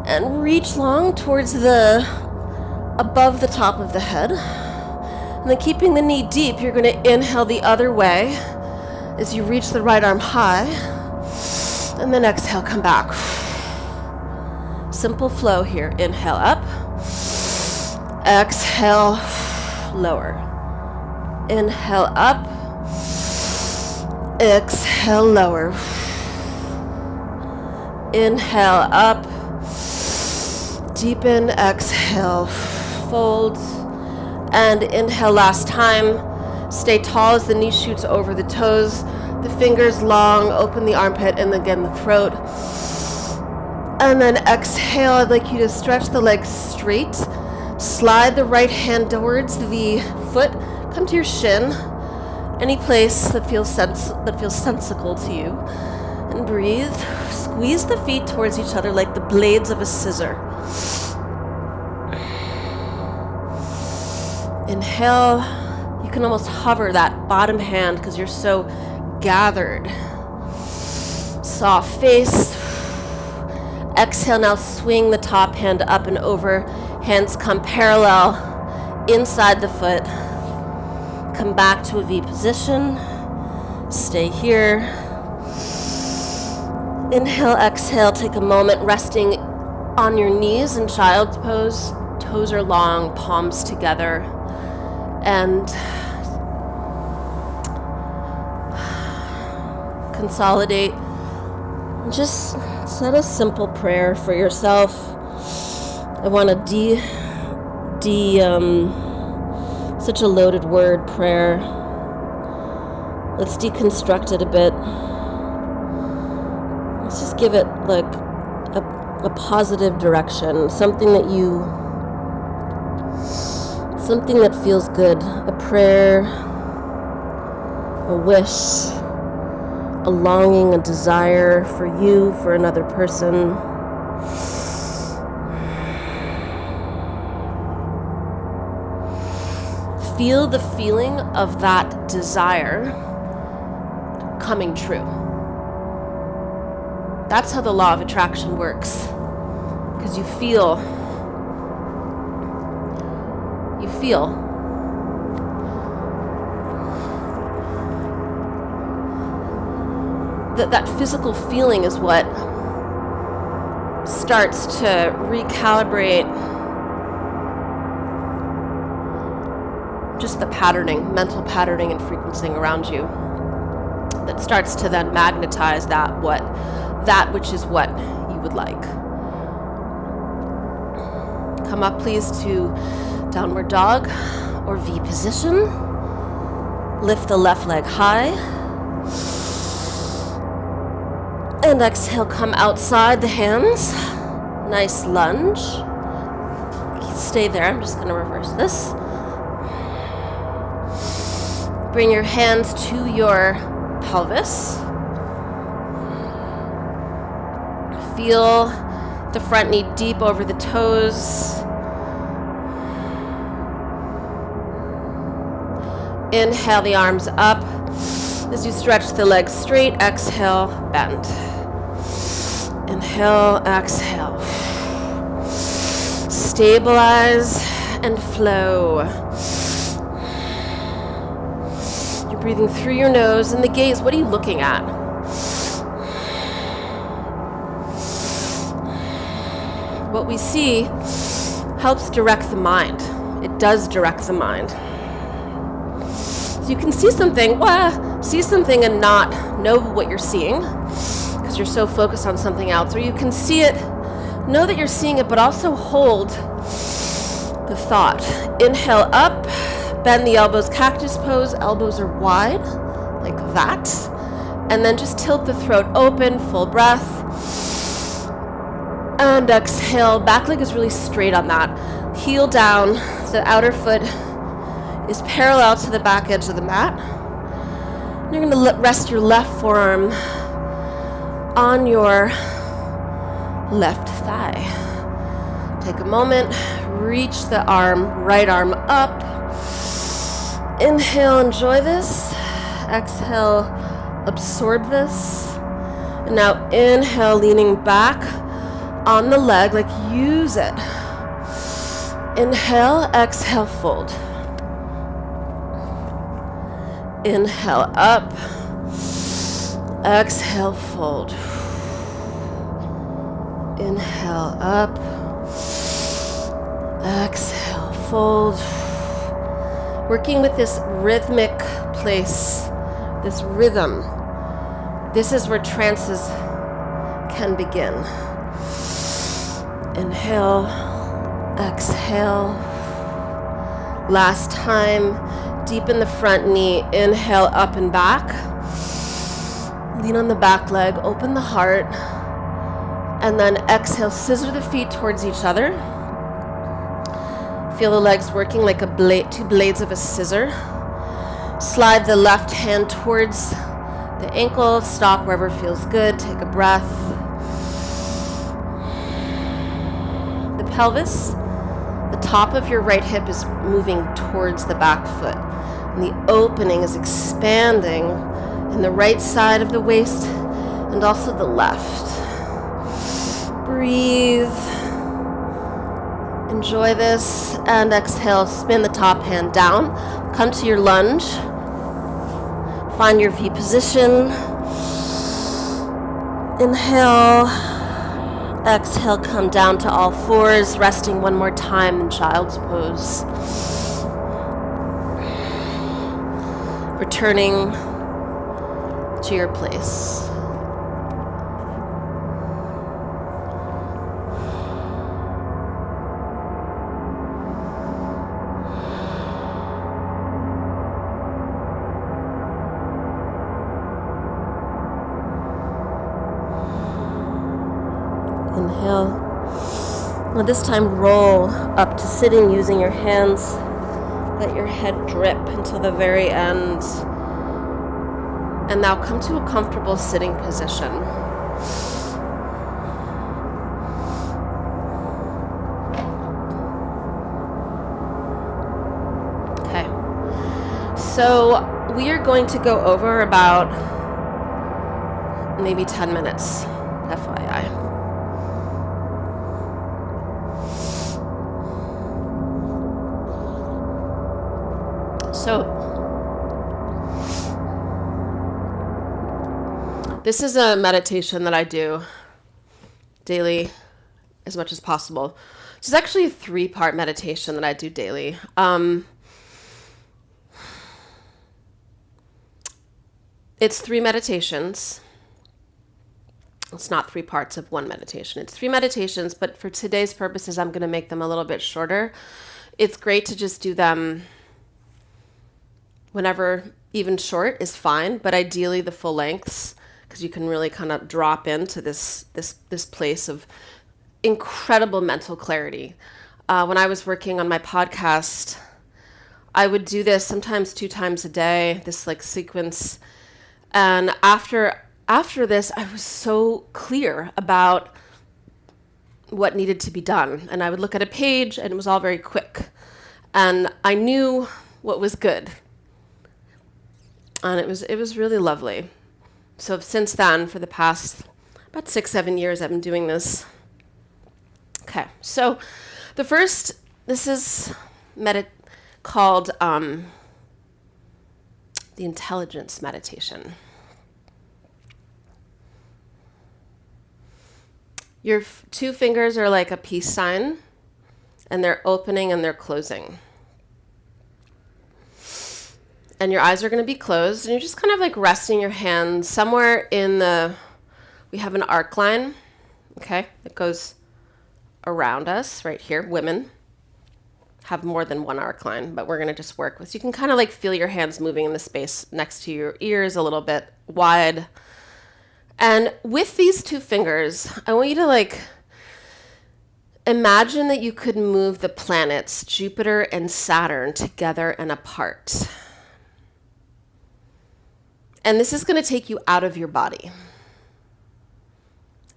and reach long towards above the top of the head. And then keeping the knee deep, you're going to inhale the other way as you reach the right arm high. And then exhale, come back. Simple flow here. Inhale up. Exhale, lower. Inhale up. Exhale, lower. Inhale up. Deepen, exhale, fold. And inhale last time. Stay tall as the knee shoots over the toes. The fingers long, open the armpit and again the throat. And then exhale, I'd like you to stretch the legs straight. Slide the right hand towards the foot. Come to your shin. Any place that feels sensical to you. And breathe. Squeeze the feet towards each other like the blades of a scissor. Inhale. You can almost hover that bottom hand because you're so gathered. Soft face. Exhale, now swing the top hand up and over. Hands come parallel inside the foot. Come back to a V position. Stay here. Inhale, exhale, take a moment resting on your knees in child's pose. Toes are long, palms together. And consolidate. Just set a simple prayer for yourself. I want to such a loaded word, prayer. Let's deconstruct it a bit. Let's just give it like a positive direction, something that feels good. A prayer, a wish, a longing, a desire for you, for another person. Feel the feeling of that desire coming true. That's how the law of attraction works. Because you feel that physical feeling is what starts to recalibrate just the patterning, mental patterning and frequencing around you that starts to then magnetize that which is what you would like. Come up please to downward dog or V position. Lift the left leg high. And exhale, come outside the hands. Nice lunge. Stay there, I'm just gonna reverse this. Bring your hands to your pelvis. Feel the front knee deep over the toes. Inhale the arms up. As you stretch the legs straight, exhale, bend. Inhale, exhale. Stabilize and flow. You're breathing through your nose, and the gaze, what are you looking at? What we see helps direct the mind. It does direct the mind. So you can see something and not know what you're seeing because you're so focused on something else. Or you can see it, know that you're seeing it, but also hold the thought. Inhale up, bend the elbows, cactus pose, elbows are wide, like that. And then just tilt the throat open, full breath. And exhale, back leg is really straight on that. Heel down, the outer foot is parallel to the back edge of the mat. And you're gonna rest your left forearm on your left thigh. Take a moment, reach the right arm up. Inhale, enjoy this. Exhale, absorb this. And now inhale, leaning back on the leg, like use it. Inhale, exhale, fold. Inhale up, exhale, fold. Inhale up, exhale, fold. Working with this rhythmic place, this rhythm. This is where trances can begin. Inhale, exhale. Last time, deepen the front knee. Inhale, up and back. Lean on the back leg, open the heart. And then exhale, scissor the feet towards each other. Feel the legs working like two blades of a scissor. Slide the left hand towards the ankle. Stop wherever feels good. Take a breath. The pelvis, the top of your right hip is moving towards the back foot. And the opening is expanding in the right side of the waist and also the left. Breathe. Enjoy this. And exhale, spin the top hand down. Come to your lunge. Find your V position. Inhale. Exhale, come down to all fours, resting one more time in child's pose. Returning to your place. Inhale. Now this time roll up to sitting using your hands. Let your head drip until the very end. And now come to a comfortable sitting position. Okay. So we are going to go over about maybe 10 minutes, FYI. So, this is a meditation that I do daily as much as possible. This is actually a 3-part meditation that I do daily. It's 3 meditations. It's not 3 parts of one meditation. It's 3 meditations, but for today's purposes, I'm going to make them a little bit shorter. It's great to just do them whenever, even short is fine, but ideally the full lengths, because you can really kind of drop into this place of incredible mental clarity. When I was working on my podcast, I would do this sometimes 2 times a day, this like sequence. And after this, I was so clear about what needed to be done. And I would look at a page and it was all very quick. And I knew what was good. And it was really lovely. So since then, for the past about 6-7 years, I've been doing this. Okay, so this is called the intelligence meditation. Your two fingers are like a peace sign, and they're opening and they're closing. And your eyes are going to be closed, and you're just kind of like resting your hands somewhere we have an arc line, okay, that goes around us right here. Women have more than one arc line, but we're going to just work with. So you can kind of like feel your hands moving in the space next to your ears a little bit wide. And with these two fingers, I want you to like imagine that you could move the planets Jupiter and Saturn together and apart. And this is going to take you out of your body.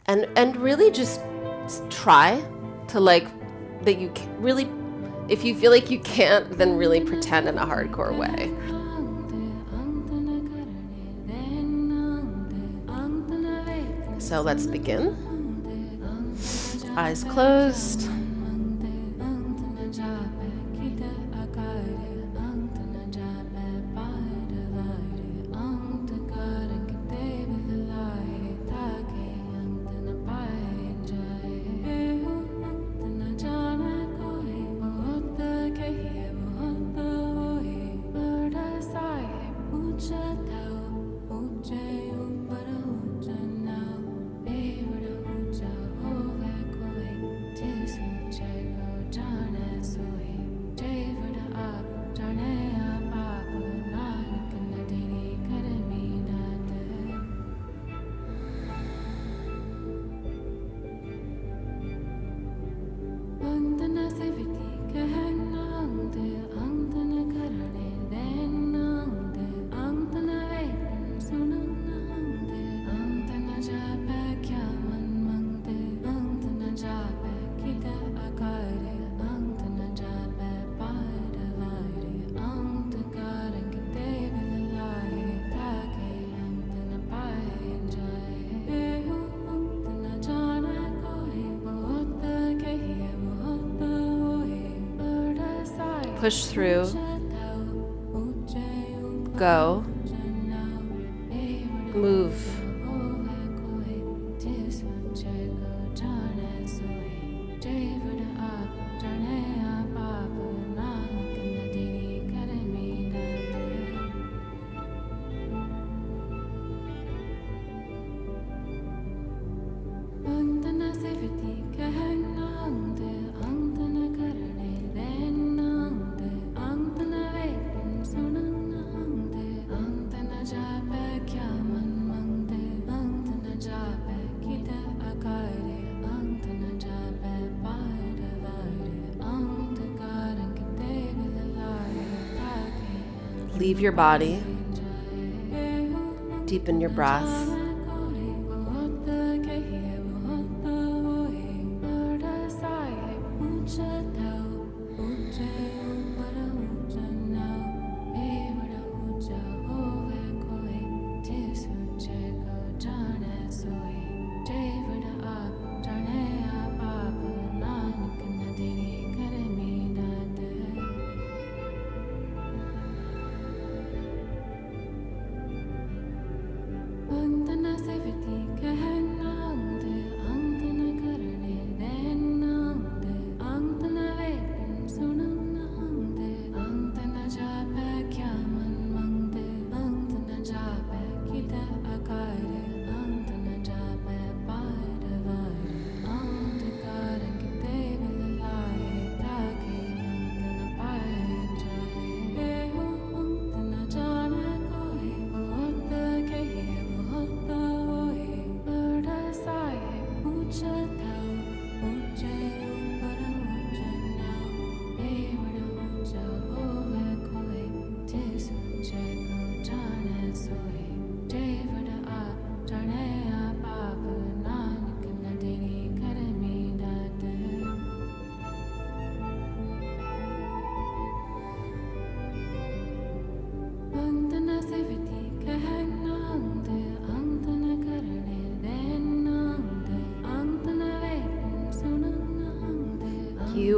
And really just try to like, that you can really, if you feel like you can't, then really pretend in a hardcore way. So let's begin. Eyes closed. Push through, go, move. Leave your body, deepen your breath.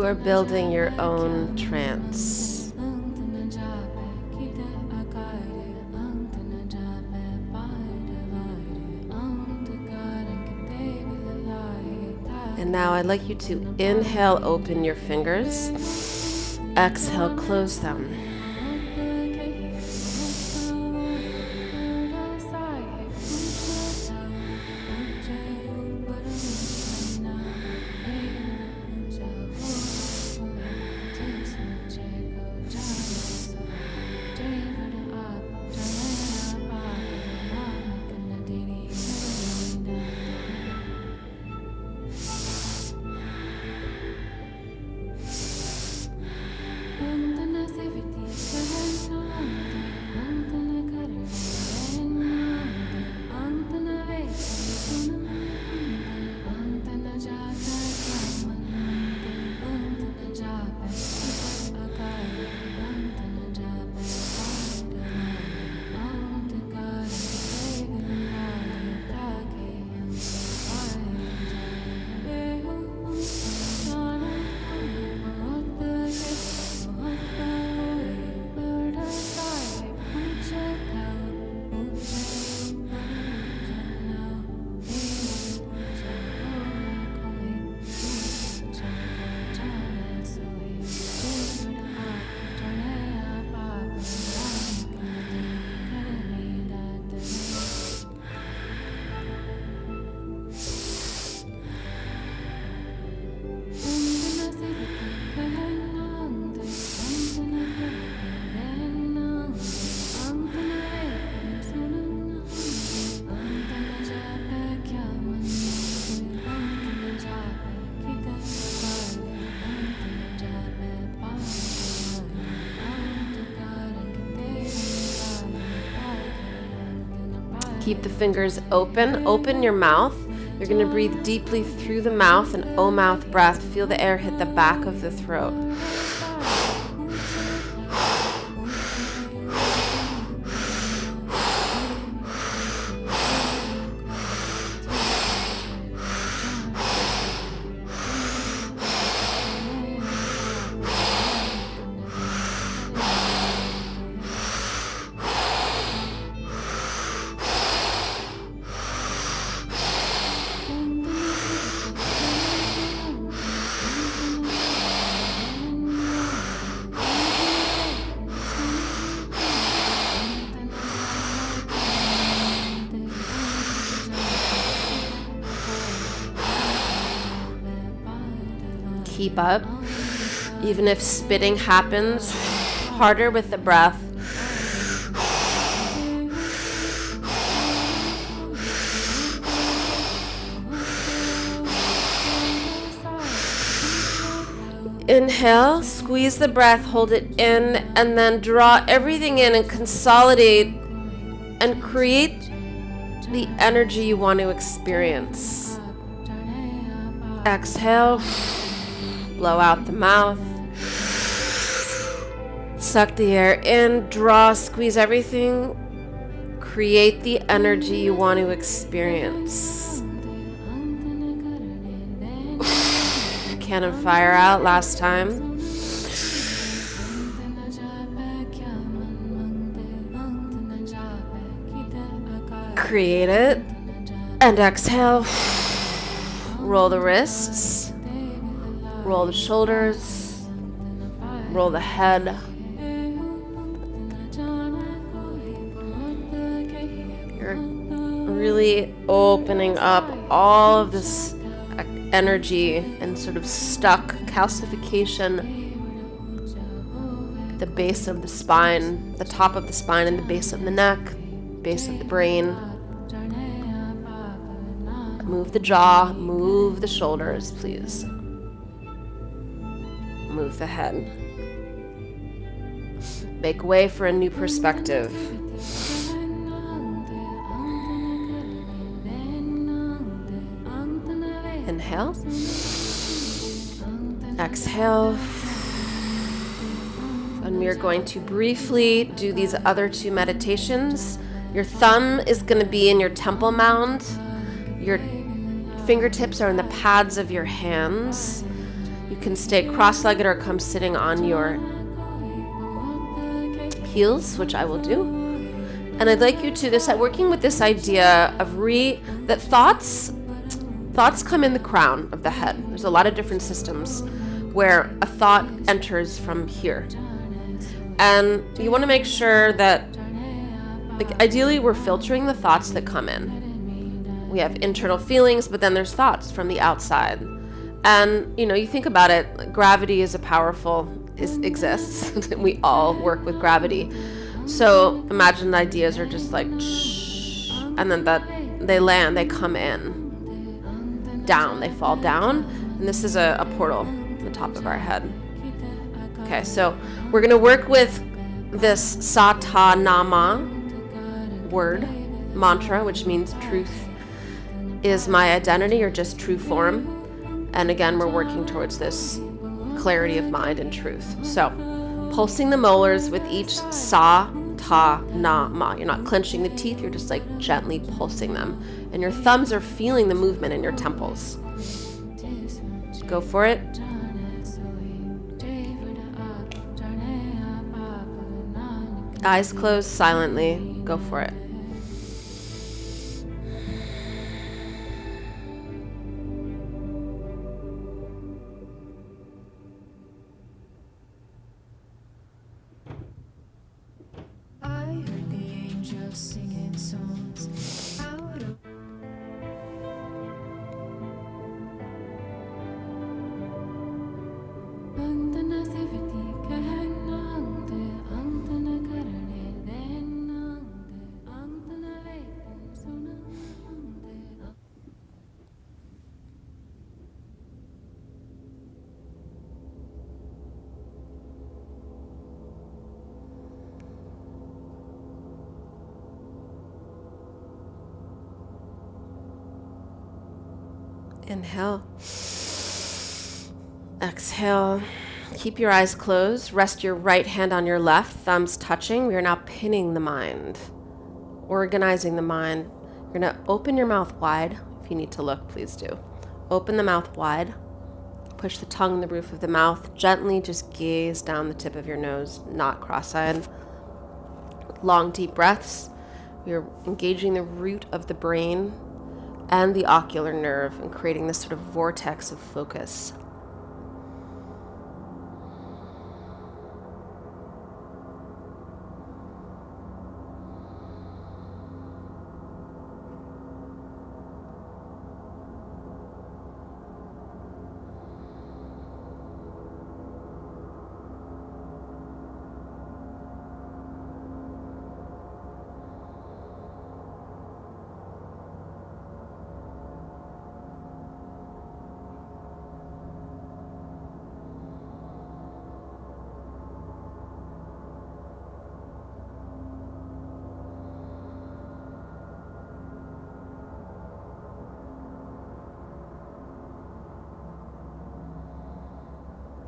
are building your own trance. And now I'd like you to inhale, open your fingers. Exhale, close them. Keep the fingers open. Open your mouth. You're going to breathe deeply through the mouth, an O mouth breath. Feel the air hit the back of the throat. Keep up. Even if spitting happens, harder with the breath. Inhale, squeeze the breath, hold it in, and then draw everything in and consolidate and create the energy you want to experience. Exhale. Blow out the mouth. Suck the air in, draw, squeeze everything. Create the energy you want to experience. Cannon fire out last time. Create it. And exhale. Roll the wrists. Roll the shoulders, roll the head. You're really opening up all of this energy and sort of stuck calcification at the base of the spine, the top of the spine and the base of the neck, base of the brain. Move the jaw, move the shoulders, please. Move the head. Make way for a new perspective. Inhale. Exhale. And we are going to briefly do these other two meditations. Your thumb is going to be in your temple mound. Your fingertips are in the pads of your hands. You can stay cross-legged or come sitting on your heels, which I will do. And I'd like you to working with this idea of that thoughts come in the crown of the head. There's a lot of different systems where a thought enters from here. And you want to make sure that, like, ideally we're filtering the thoughts that come in. We have internal feelings, but then there's thoughts from the outside. And, you know, you think about it, like, gravity is exists. We all work with gravity. So imagine the ideas are just like, shh, and then they land, they come in, down, they fall down. And this is a portal at the top of our head. Okay, so we're going to work with this Satanama word, mantra, which means truth is my identity, or just true form. And again, we're working towards this clarity of mind and truth. So pulsing the molars with each sa, ta, na, ma. You're not clenching the teeth, you're just like gently pulsing them. And your thumbs are feeling the movement in your temples. Go for it. Eyes closed, silently. Go for it. Inhale. Exhale. Keep your eyes closed. Rest your right hand on your left, thumbs touching. We are now pinning the mind, organizing the mind. You're going to open your mouth wide. If you need to look, please do. Open the mouth wide. Push the tongue in the roof of the mouth. Gently just gaze down the tip of your nose, not cross-eyed. Long, deep breaths. We are engaging the root of the brain and the ocular nerve and creating this sort of vortex of focus.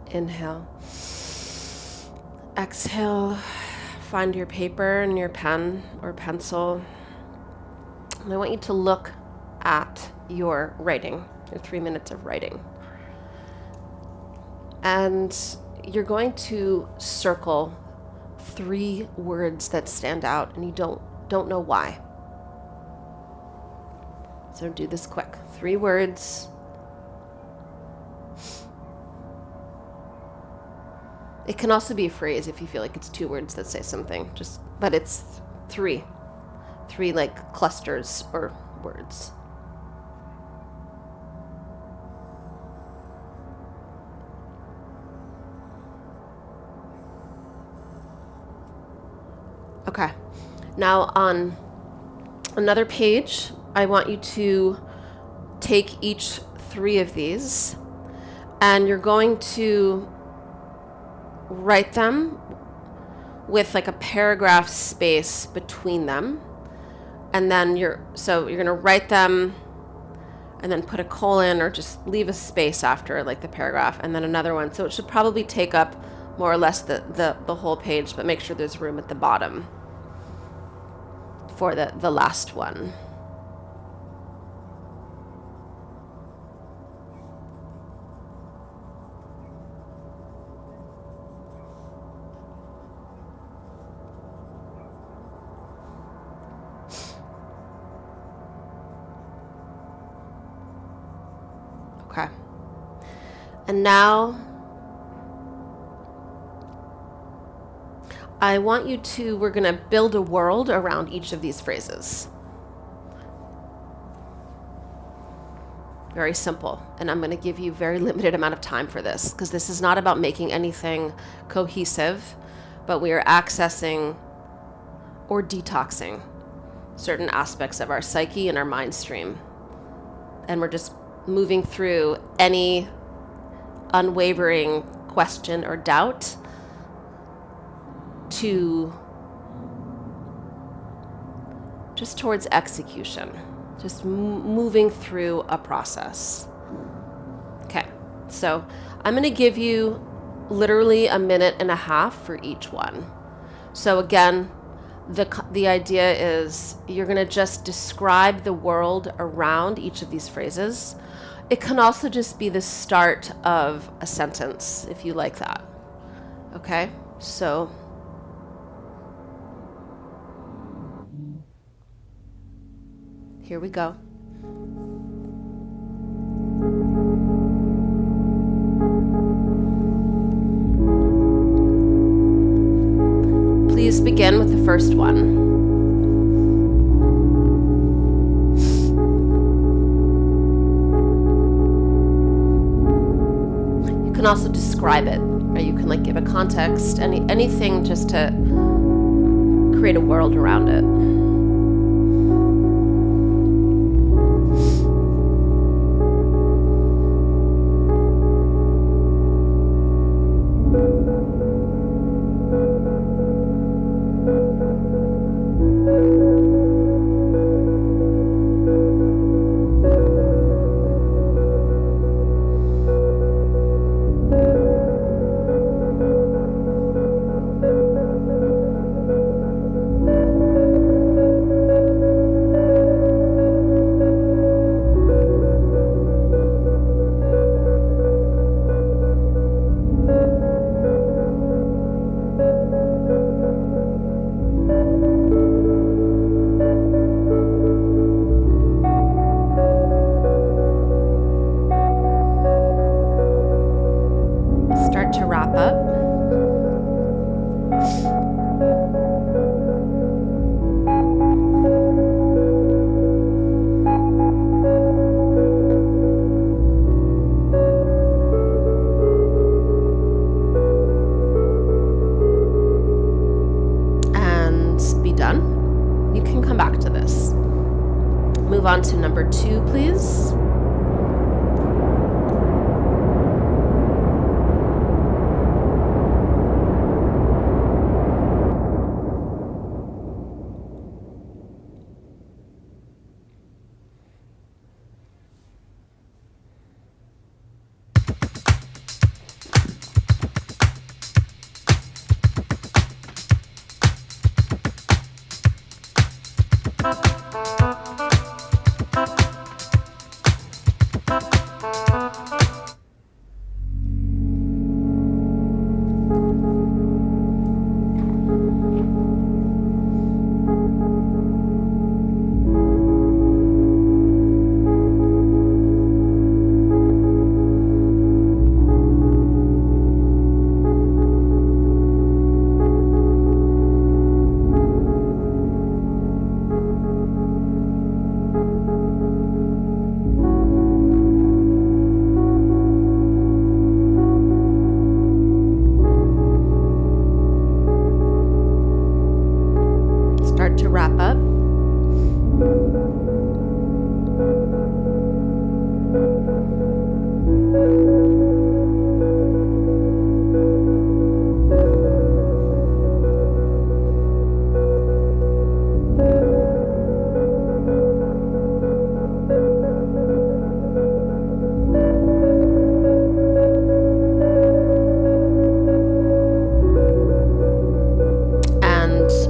Inhale. Exhale. Find your paper and your pen or pencil. And I want you to look at your writing, your 3 minutes of writing. And you're going to circle 3 words that stand out and you don't know why. So do this quick. 3 words. It can also be a phrase if you feel like it's 2 words that say something, but it's 3 like clusters or words. Okay, now on another page, I want you to take each 3 of these and you're going to write them with like a paragraph space between them. And then you're going to write them and then put a colon or just leave a space after like the paragraph and then another one. So it should probably take up more or less the whole page, but make sure there's room at the bottom for the last one. And now I want you to, we're going to build a world around each of these phrases. Very simple. And I'm going to give you very limited amount of time for this, because this is not about making anything cohesive, but we are accessing or detoxing certain aspects of our psyche and our mind stream. And we're just moving through any unwavering question or doubt to just towards execution, just moving through a process. Okay, so I'm going to give you literally a minute and a half for each one. So again, the idea is you're going to just describe the world around each of these phrases. It can also just be the start of a sentence if you like that. Okay, so here we go. Please begin with the first one. You can also describe it, or you can give a context, anything just to create a world around it. On to number 2, please.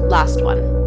Last one.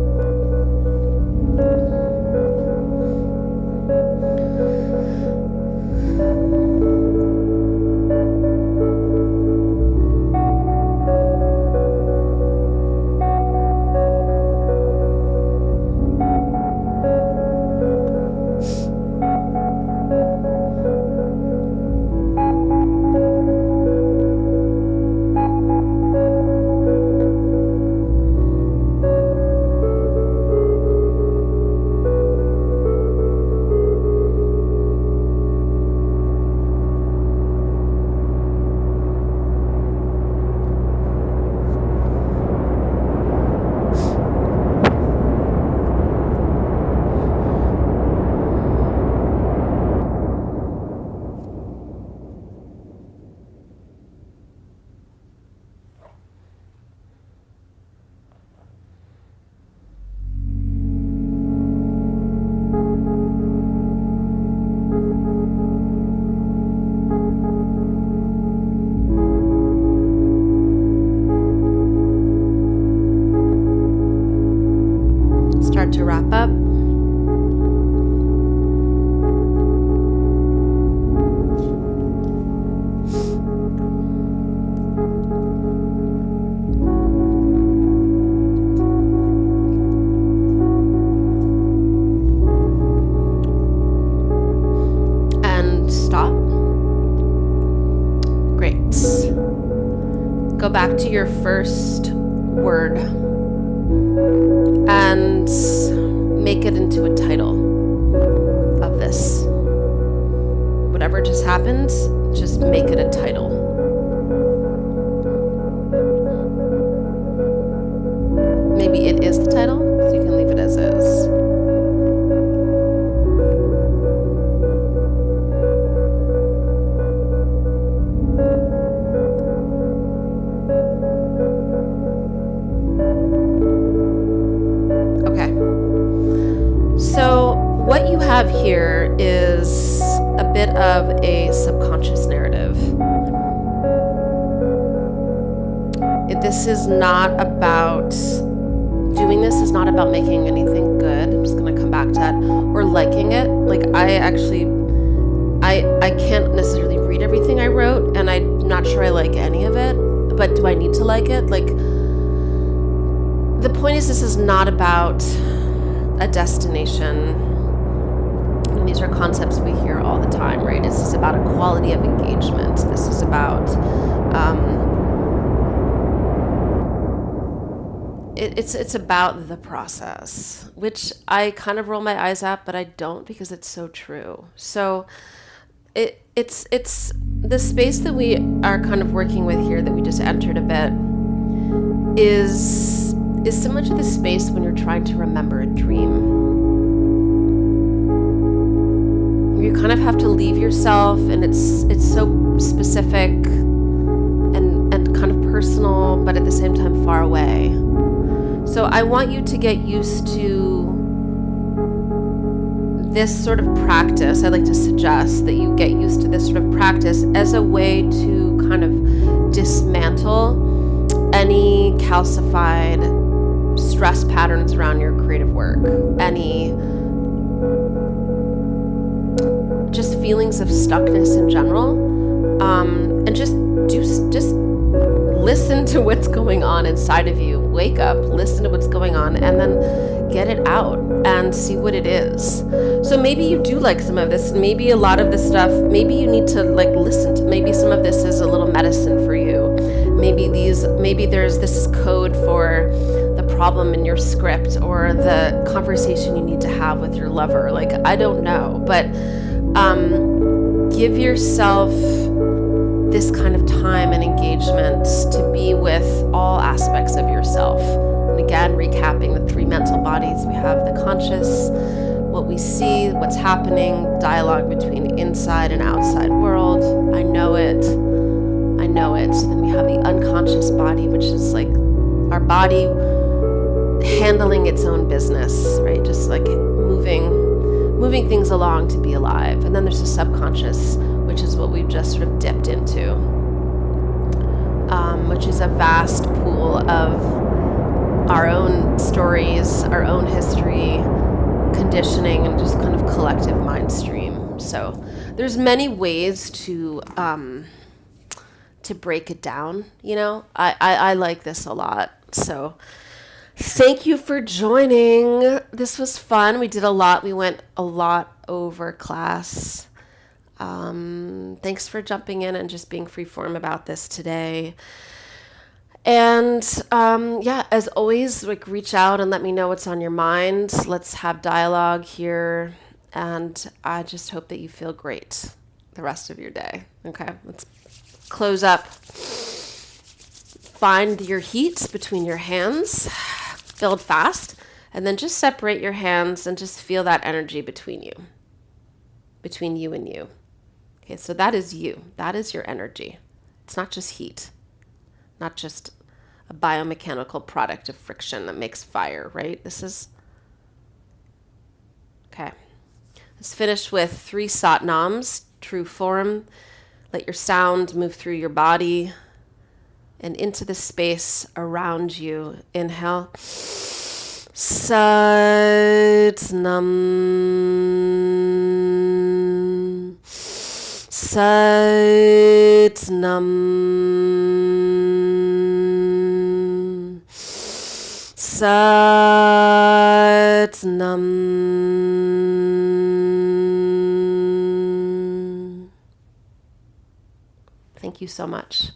start to wrap up. Go back to your first word and make it into a title of this. Whatever just happened, just make it a title. Maybe it is the title, so you can leave it as is. What you have here is a bit of a subconscious narrative. This is not about, doing this is not about making anything good. I'm just going to come back to that. Or liking it. Like I can't necessarily read everything I wrote, and I'm not sure I like any of it, but do I need to like it? Like, the point is, this is not about a destination. And these are concepts we hear all the time, right? This is about a quality of engagement. This is about, it's about the process, which I kind of roll my eyes at, but I don't, because it's so true. So it's the space that we are kind of working with here, that we just entered a bit, is similar to the space when you're trying to remember a dream. You kind of have to leave yourself, and it's so specific and kind of personal, but at the same time far away. So I want you to get used to this sort of practice. I'd like to suggest that you get used to this sort of practice as a way to kind of dismantle any calcified stress patterns around your creative work, any just feelings of stuckness in general, and just listen to what's going on inside of you. Wake up, listen to what's going on, and then get it out and see what it is. So maybe you do like some of this, maybe a lot of this stuff, maybe you need to like listen to, maybe some of this is a little medicine for you. Maybe this is code for the problem in your script, or the conversation you need to have with your lover. Like, I don't know, but give yourself this kind of time and engagement to be with all aspects of yourself. And again, recapping the three mental bodies. We have the conscious, what we see, what's happening, dialogue between inside and outside world. I know it. Then we have the unconscious body, which is like our body handling its own business, right? Just like moving things along to be alive. And then there's the subconscious, which is what we've just sort of dipped into, which is a vast pool of our own stories, our own history, conditioning, and just kind of collective mind stream. So there's many ways to break it down, you know. I like this a lot. So thank you for joining. This was fun. We did a lot. We went a lot over class. Thanks for jumping in and just being freeform about this today. And as always, like, reach out and let me know what's on your mind. Let's have dialogue here. And I just hope that you feel great the rest of your day. Okay, let's close up. Find your heat between your hands. Build fast. And then just separate your hands and just feel that energy between you and you. Okay, so that is you. That is your energy. It's not just heat, not just a biomechanical product of friction that makes fire, right? This is, okay. Let's finish with 3 Satnams, true form. Let your sound move through your body and into the space around you. Inhale. Sat Nam. Sat Nam. Sat Nam. Thank you so much.